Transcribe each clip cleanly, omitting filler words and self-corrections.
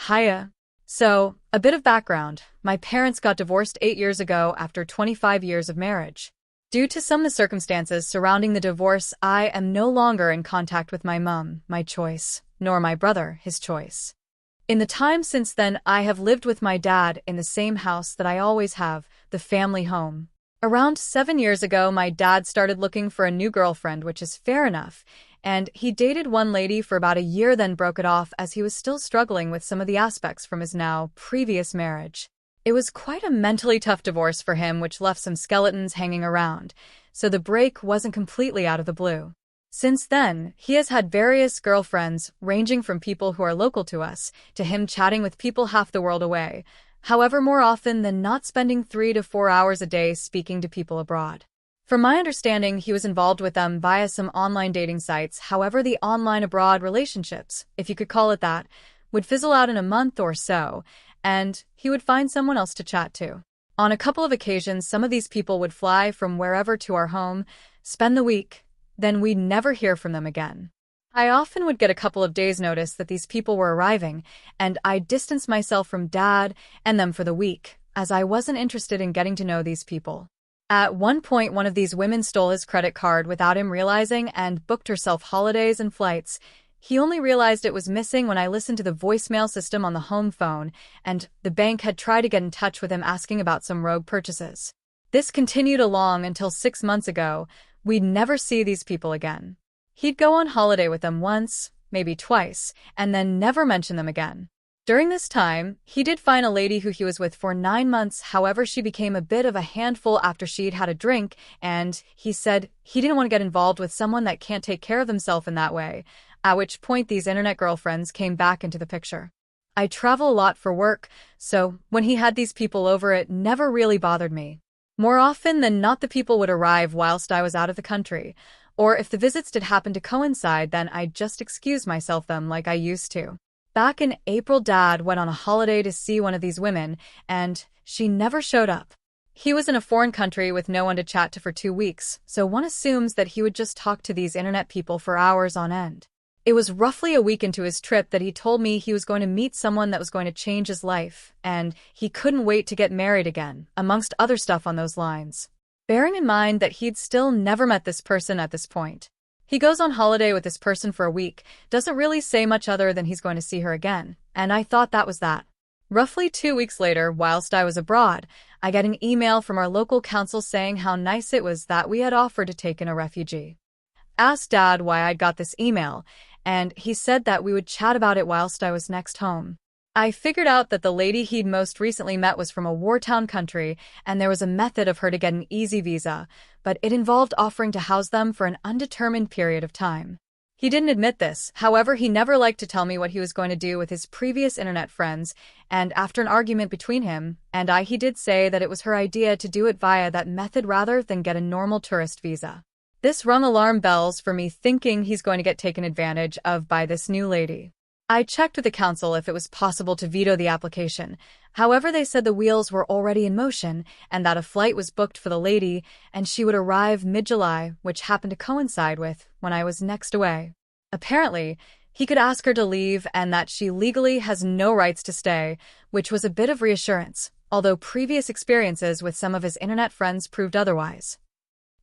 Hiya. So, a bit of background. My parents got divorced 8 years ago after 25 years of marriage. Due to some of the circumstances surrounding the divorce, I am no longer in contact with my mum, my choice, nor my brother, his choice. In the time since then, I have lived with my dad in the same house that I always have, the family home. Around 7 years ago, my dad started looking for a new girlfriend, which is fair enough, and he dated one lady for about a year, then broke it off as he was still struggling with some of the aspects from his now previous marriage. It was quite a mentally tough divorce for him, which left some skeletons hanging around, so the break wasn't completely out of the blue. Since then, he has had various girlfriends, ranging from people who are local to us, to him chatting with people half the world away. However, more often than not spending 3 to 4 hours a day speaking to people abroad. From my understanding, he was involved with them via some online dating sites. However, the online abroad relationships, if you could call it that, would fizzle out in a month or so, and he would find someone else to chat to. On a couple of occasions, some of these people would fly from wherever to our home, spend the week, then we'd never hear from them again. I often would get a couple of days' notice that these people were arriving, and I'd distance myself from Dad and them for the week, as I wasn't interested in getting to know these people. At one point, one of these women stole his credit card without him realizing and booked herself holidays and flights. He only realized it was missing when I listened to the voicemail system on the home phone, and the bank had tried to get in touch with him asking about some rogue purchases. This continued along until 6 months ago. We'd never see these people again. He'd go on holiday with them once, maybe twice, and then never mention them again. During this time, he did find a lady who he was with for 9 months. However, she became a bit of a handful after she'd had a drink, and he said he didn't want to get involved with someone that can't take care of themselves in that way, at which point these internet girlfriends came back into the picture. I travel a lot for work, so when he had these people over, it never really bothered me. More often than not, the people would arrive whilst I was out of the country, or if the visits did happen to coincide, then I'd just excuse myself them like I used to. Back in April, Dad went on a holiday to see one of these women, and she never showed up. He was in a foreign country with no one to chat to for 2 weeks, so one assumes that he would just talk to these internet people for hours on end. It was roughly a week into his trip that he told me he was going to meet someone that was going to change his life, and he couldn't wait to get married again, amongst other stuff on those lines. Bearing in mind that he'd still never met this person at this point. He goes on holiday with this person for a week, doesn't really say much other than he's going to see her again, and I thought that was that. Roughly 2 weeks later, whilst I was abroad, I get an email from our local council saying how nice it was that we had offered to take in a refugee. Asked Dad why I'd got this email, and he said that we would chat about it whilst I was next home. I figured out that the lady he'd most recently met was from a war-torn country, and there was a method of her to get an easy visa, but it involved offering to house them for an undetermined period of time. He didn't admit this, however, he never liked to tell me what he was going to do with his previous internet friends, and after an argument between him and I, he did say that it was her idea to do it via that method rather than get a normal tourist visa. This rung alarm bells for me, thinking he's going to get taken advantage of by this new lady. I checked with the council if it was possible to veto the application. However, they said the wheels were already in motion and that a flight was booked for the lady and she would arrive mid-July, which happened to coincide with when I was next away. Apparently, he could ask her to leave and that she legally has no rights to stay, which was a bit of reassurance, although previous experiences with some of his internet friends proved otherwise.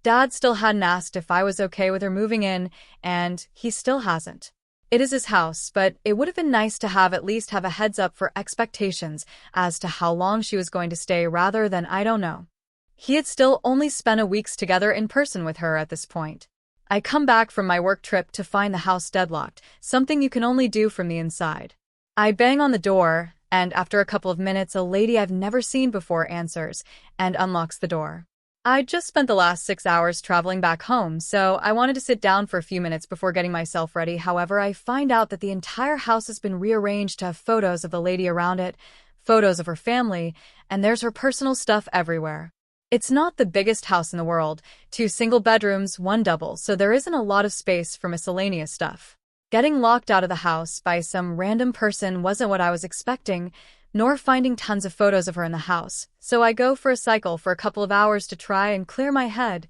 Dad still hadn't asked if I was okay with her moving in, and he still hasn't. It is his house, but it would have been nice to at least have a heads up for expectations as to how long she was going to stay rather than I don't know. He had still only spent a week together in person with her at this point. I come back from my work trip to find the house deadlocked, something you can only do from the inside. I bang on the door, and after a couple of minutes, a lady I've never seen before answers and unlocks the door. I'd just spent the last 6 hours traveling back home, so I wanted to sit down for a few minutes before getting myself ready. However, I find out that the entire house has been rearranged to have photos of the lady around it, photos of her family, and there's her personal stuff everywhere. It's not the biggest house in the world, 2 single bedrooms, 1 double, so there isn't a lot of space for miscellaneous stuff. Getting locked out of the house by some random person wasn't what I was expecting, nor finding tons of photos of her in the house, so I go for a cycle for a couple of hours to try and clear my head.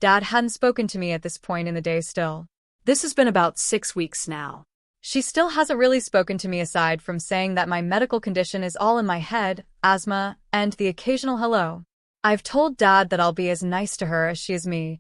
Dad hadn't spoken to me at this point in the day still. This has been about 6 weeks now. She still hasn't really spoken to me aside from saying that my medical condition is all in my head, asthma, and the occasional hello. I've told Dad that I'll be as nice to her as she is me.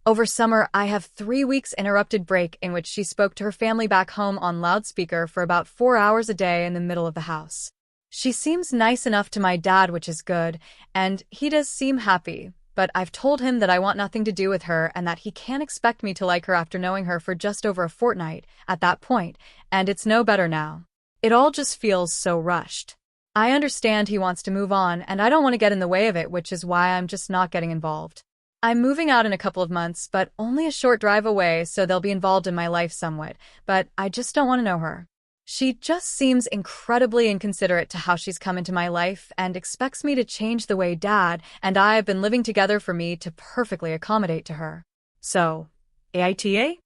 Over summer, I have 3 weeks interrupted break in which she spoke to her family back home on loudspeaker for about 4 hours a day in the middle of the house. She seems nice enough to my dad, which is good, and he does seem happy, but I've told him that I want nothing to do with her and that he can't expect me to like her after knowing her for just over a fortnight at that point, and it's no better now. It all just feels so rushed. I understand he wants to move on, and I don't want to get in the way of it, which is why I'm just not getting involved. I'm moving out in a couple of months, but only a short drive away, so they'll be involved in my life somewhat, but I just don't want to know her. She just seems incredibly inconsiderate to how she's come into my life and expects me to change the way Dad and I have been living together for me to perfectly accommodate to her. So, AITA?